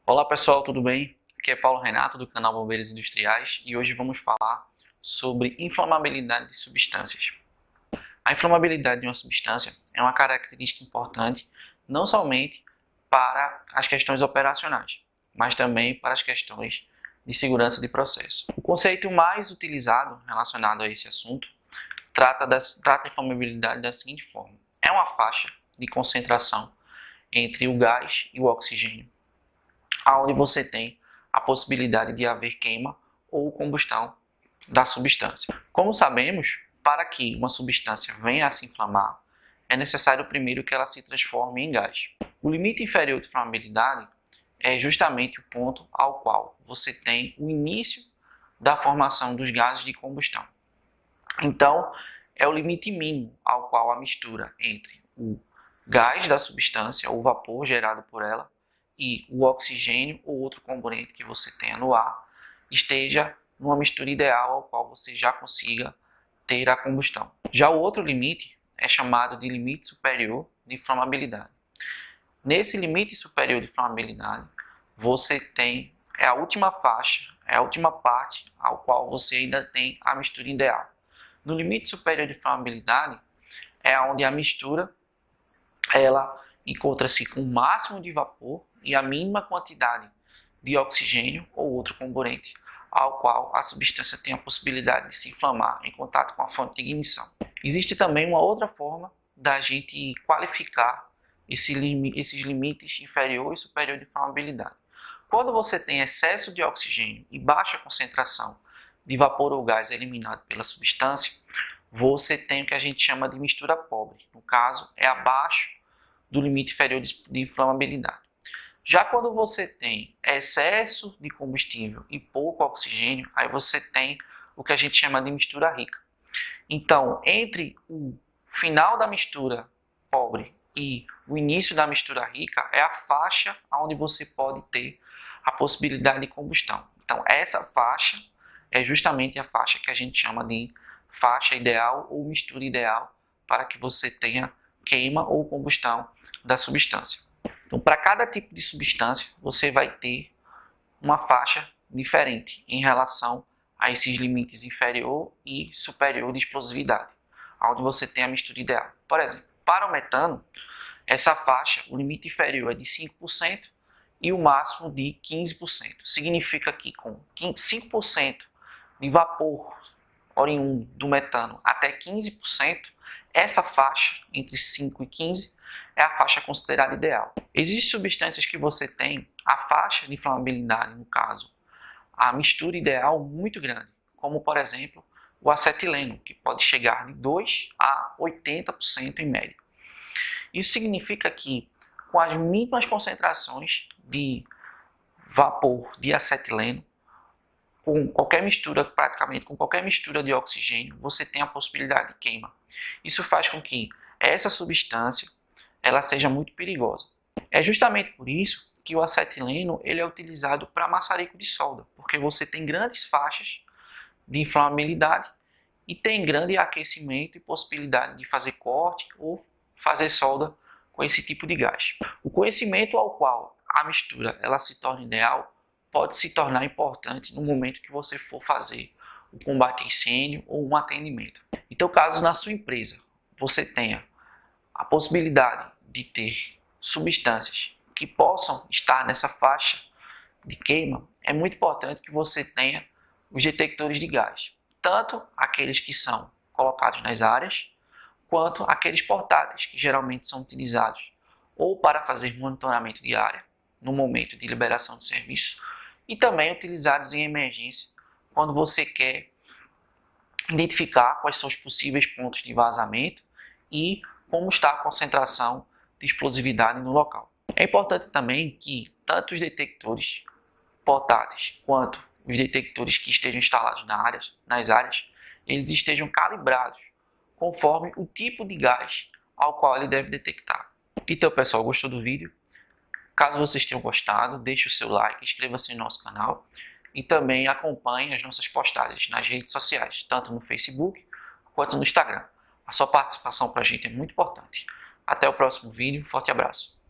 Olá pessoal, tudo bem? Aqui é Paulo Renato do canal Bombeiros Industriais e hoje vamos falar sobre inflamabilidade de substâncias. A inflamabilidade de uma substância é uma característica importante não somente para as questões operacionais, mas também para as questões de segurança de processo. O conceito mais utilizado relacionado a esse assunto trata a inflamabilidade da seguinte forma: é uma faixa de concentração entre o gás e o oxigênio, onde você tem a possibilidade de haver queima ou combustão da substância. Como sabemos, para que uma substância venha a se inflamar, é necessário primeiro que ela se transforme em gás. O limite inferior de inflamabilidade é justamente o ponto ao qual você tem o início da formação dos gases de combustão. Então, é o limite mínimo ao qual a mistura entre o gás da substância, o vapor gerado por ela, e o oxigênio ou outro componente que você tenha no ar esteja numa mistura ideal ao qual você já consiga ter a combustão. Já o outro limite é chamado de limite superior de inflamabilidade. Nesse limite superior de inflamabilidade, você tem a última faixa, é a última parte ao qual você ainda tem a mistura ideal. No limite superior de inflamabilidade é onde a mistura ela encontra-se com o máximo de vapor e a mínima quantidade de oxigênio ou outro componente, ao qual a substância tem a possibilidade de se inflamar em contato com a fonte de ignição. Existe também uma outra forma da gente qualificar esses limites inferior e superior de inflamabilidade. Quando você tem excesso de oxigênio e baixa concentração de vapor ou gás eliminado pela substância, você tem o que a gente chama de mistura pobre. No caso, é abaixo do limite inferior de inflamabilidade. Já quando você tem excesso de combustível e pouco oxigênio, aí você tem o que a gente chama de mistura rica. Então, entre o final da mistura pobre e o início da mistura rica é a faixa onde você pode ter a possibilidade de combustão. Então, essa faixa é justamente a faixa que a gente chama de faixa ideal ou mistura ideal para que você tenha queima ou combustão da substância. Então, para cada tipo de substância, você vai ter uma faixa diferente em relação a esses limites inferior e superior de explosividade, onde você tem a mistura ideal. Por exemplo, para o metano, essa faixa, o limite inferior é de 5% e o máximo de 15%. Significa que com 5% de vapor oriundo do metano até 15%, essa faixa entre 5 e 15 é a faixa considerada ideal. Existem substâncias que você tem a faixa de inflamabilidade, no caso, a mistura ideal muito grande, como por exemplo o acetileno, que pode chegar de 2 a 80% em média. Isso significa que com as mínimas concentrações de vapor de acetileno, com qualquer mistura, praticamente com qualquer mistura de oxigênio, você tem a possibilidade de queima. Isso faz com que essa substância ela seja muito perigosa. É justamente por isso que o acetileno ele é utilizado para maçarico de solda, porque você tem grandes faixas de inflamabilidade e tem grande aquecimento e possibilidade de fazer corte ou fazer solda com esse tipo de gás. O conhecimento ao qual a mistura ela se torna ideal pode se tornar importante no momento que você for fazer o combate a incêndio ou um atendimento. Então, caso na sua empresa você tenha a possibilidade de ter substâncias que possam estar nessa faixa de queima, é muito importante que você tenha os detectores de gás, tanto aqueles que são colocados nas áreas, quanto aqueles portáteis que geralmente são utilizados ou para fazer monitoramento de área no momento de liberação de serviço e também utilizados em emergência quando você quer identificar quais são os possíveis pontos de vazamento e como está a concentração de explosividade no local. É importante também que tanto os detectores portáteis quanto os detectores que estejam instalados nas áreas, eles estejam calibrados conforme o tipo de gás ao qual ele deve detectar. Então, pessoal, gostou do vídeo? Caso vocês tenham gostado, deixe o seu like, inscreva-se no nosso canal e também acompanhe as nossas postagens nas redes sociais, tanto no Facebook quanto no Instagram. A sua participação para a gente é muito importante. Até o próximo vídeo, forte abraço.